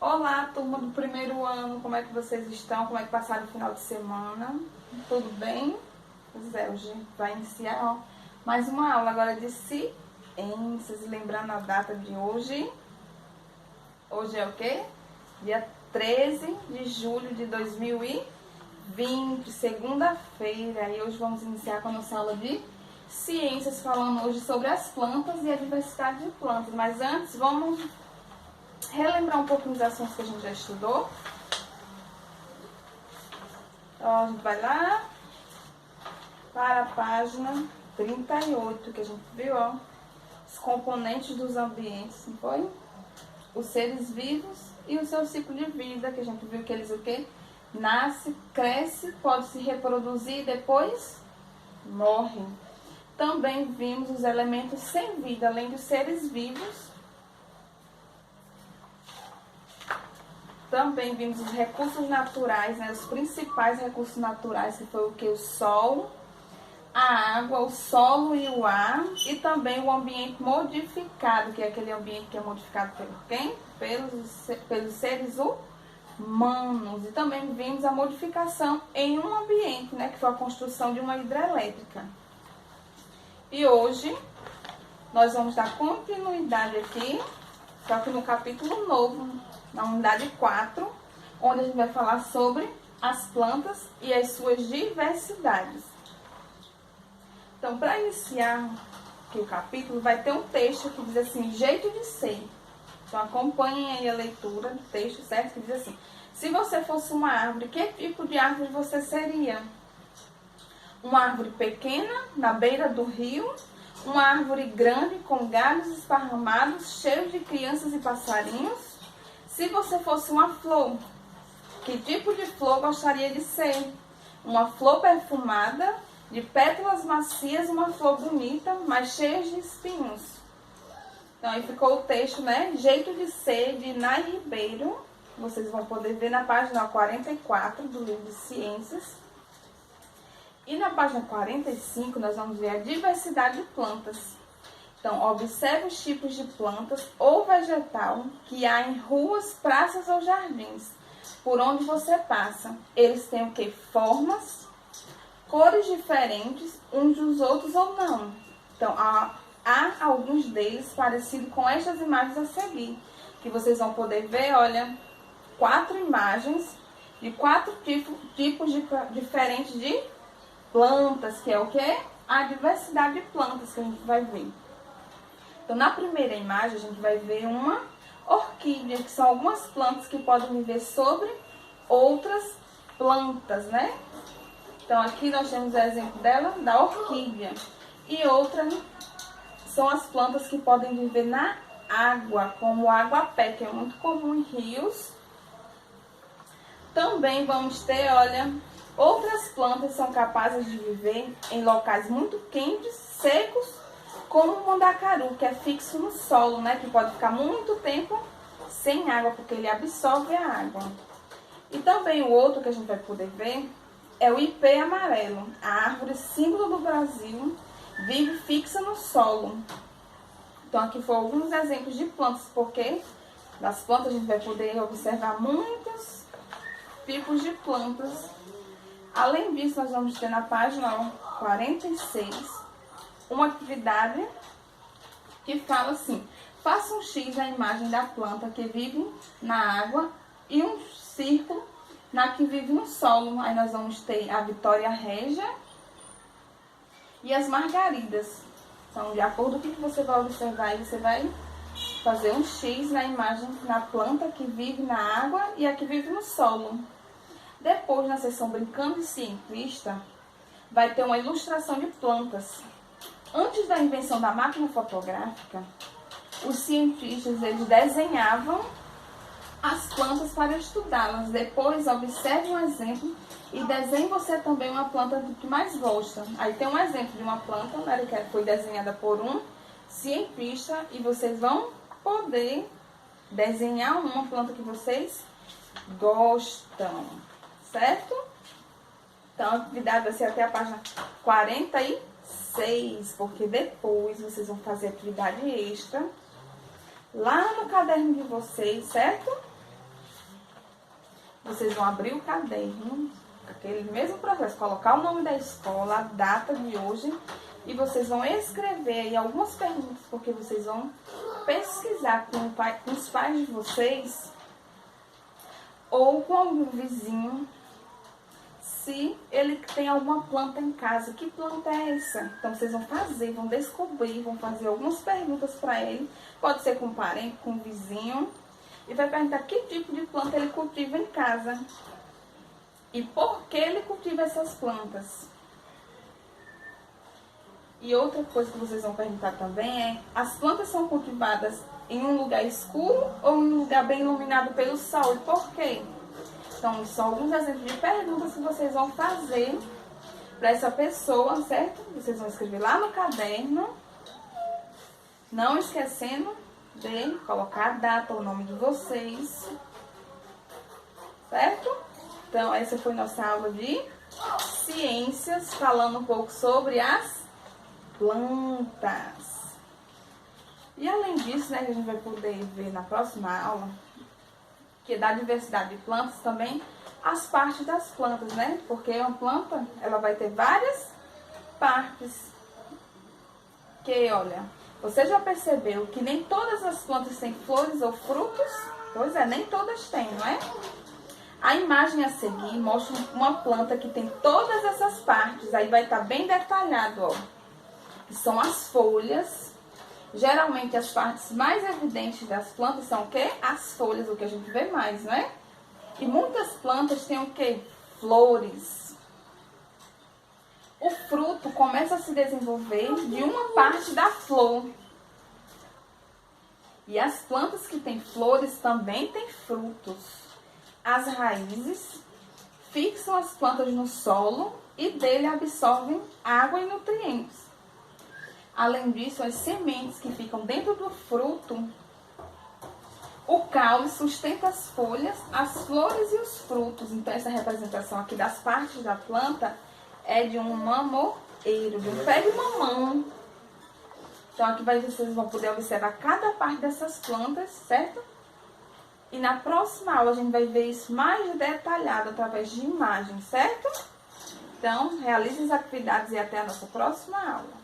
Olá, turma do primeiro ano, como é que vocês estão? Como é que passaram o final de semana? Tudo bem? Pois é, hoje vai iniciar mais uma aula agora de ciências. Lembrando a data de hoje. Hoje é o quê? Dia 13 de julho de 2020, segunda-feira. E hoje vamos iniciar com a nossa aula de ciências, falando hoje sobre as plantas e a diversidade de plantas. Mas antes, vamos relembrar um pouquinho dos assuntos que a gente já estudou. Então, a gente vai lá para a página 38, que a gente viu, ó, os componentes dos ambientes, não foi? Os seres vivos e o seu ciclo de vida, que a gente viu que eles o quê? Nasce, cresce, pode se reproduzir e depois morre. Também vimos os elementos sem vida, além dos seres vivos. Também vimos os recursos naturais, né? Os principais recursos naturais, que foi o que? O sol, a água, o solo e o ar. E também o ambiente modificado, que é aquele ambiente que é modificado por quem? Pelos seres humanos. E também vimos a modificação em um ambiente, né? Que foi a construção de uma hidrelétrica. E hoje nós vamos dar continuidade aqui, só que no capítulo novo, na unidade 4, onde a gente vai falar sobre as plantas e as suas diversidades. Então, para iniciar aqui o capítulo, vai ter um texto que diz assim, jeito de ser. Então, acompanhem aí a leitura do texto, certo? Que diz assim, se você fosse uma árvore, que tipo de árvore você seria? Uma árvore pequena, na beira do rio, uma árvore grande, com galhos esparramados, cheios de crianças e passarinhos? Se você fosse uma flor, que tipo de flor gostaria de ser? Uma flor perfumada, de pétalas macias, uma flor bonita, mas cheia de espinhos. Então, aí ficou o texto, né? Jeito de ser, de Nai Ribeiro. Vocês vão poder ver na página 44 do livro de Ciências. E na página 45, nós vamos ver a diversidade de plantas. Então, observe os tipos de plantas ou vegetal que há em ruas, praças ou jardins, por onde você passa. Eles têm o que? Formas, cores diferentes uns dos outros ou não. Então, há alguns deles parecidos com estas imagens a seguir, que vocês vão poder ver, olha, 4 imagens de 4 tipos diferentes de plantas, que é o que? A diversidade de plantas que a gente vai ver. Então, na primeira imagem, a gente vai ver uma orquídea, que são algumas plantas que podem viver sobre outras plantas, né? Então, aqui nós temos o exemplo dela, da orquídea. E outra são as plantas que podem viver na água, como o aguapé, que é muito comum em rios. Também vamos ter, olha, outras plantas são capazes de viver em locais muito quentes, secos, como o mandacaru, que é fixo no solo, né? Que pode ficar muito tempo sem água, porque ele absorve a água. E também o outro que a gente vai poder ver é o ipê amarelo. A árvore símbolo do Brasil vive fixa no solo. Então aqui foram alguns exemplos de plantas, porque das plantas a gente vai poder observar muitos tipos de plantas. Além disso, nós vamos ter na página 46 uma atividade que fala assim, faça um X na imagem da planta que vive na água e um círculo na que vive no solo. Aí nós vamos ter a Vitória Régia e as Margaridas. Então, de acordo com o que você vai observar, você vai fazer um X na imagem, na planta que vive na água e a que vive no solo. Depois, na seção Brincando de Cientista, vai ter uma ilustração de plantas. Antes da invenção da máquina fotográfica, os cientistas eles desenhavam as plantas para estudá-las. Depois, observe um exemplo e desenhe você também uma planta que mais gosta. Aí tem um exemplo de uma planta, né, que foi desenhada por um cientista e vocês vão poder desenhar uma planta que vocês gostam, certo? Então, a atividade vai ser até a página 46, porque depois vocês vão fazer atividade extra lá no caderno de vocês, certo? vocês vão abrir o caderno, aquele mesmo processo, colocar o nome da escola, a data de hoje, e vocês vão escrever aí algumas perguntas, porque vocês vão pesquisar com os pais de vocês ou com algum vizinho, se ele tem alguma planta em casa. Que planta é essa? Então vocês vão fazer, vão descobrir, vão fazer algumas perguntas para ele. Pode ser com um parente, com um vizinho. E vai perguntar que tipo de planta ele cultiva em casa. E por que ele cultiva essas plantas. E outra coisa que vocês vão perguntar também é: as plantas são cultivadas em um lugar escuro ou em um lugar bem iluminado pelo sol? E por quê? Então, são alguns exemplos de perguntas que vocês vão fazer para essa pessoa, certo? Vocês vão escrever lá no caderno, não esquecendo de colocar a data, o nome de vocês, certo? Então, essa foi nossa aula de ciências, falando um pouco sobre as plantas. E além disso, né, que a gente vai poder ver na próxima aula, que da diversidade de plantas também, as partes das plantas, né? Porque uma planta, ela vai ter várias partes. Que, olha, você já percebeu que nem todas as plantas têm flores ou frutos? Pois é, nem todas têm, não é? A imagem a seguir mostra uma planta que tem todas essas partes. Aí vai estar bem detalhado, ó. Que são as folhas. Geralmente as partes mais evidentes das plantas são o quê? As folhas, o que a gente vê mais, não é? E muitas plantas têm o quê? Flores. O fruto começa a se desenvolver de uma parte da flor. E as plantas que têm flores também têm frutos. As raízes fixam as plantas no solo e dele absorvem água e nutrientes. Além disso, as sementes que ficam dentro do fruto, o caule sustenta as folhas, as flores e os frutos. Então, essa representação aqui das partes da planta é de um mamoeiro, de um pé de mamão. Então, aqui vocês vão poder observar cada parte dessas plantas, certo? E na próxima aula a gente vai ver isso mais detalhado através de imagens, certo? Então, realize as atividades e até a nossa próxima aula.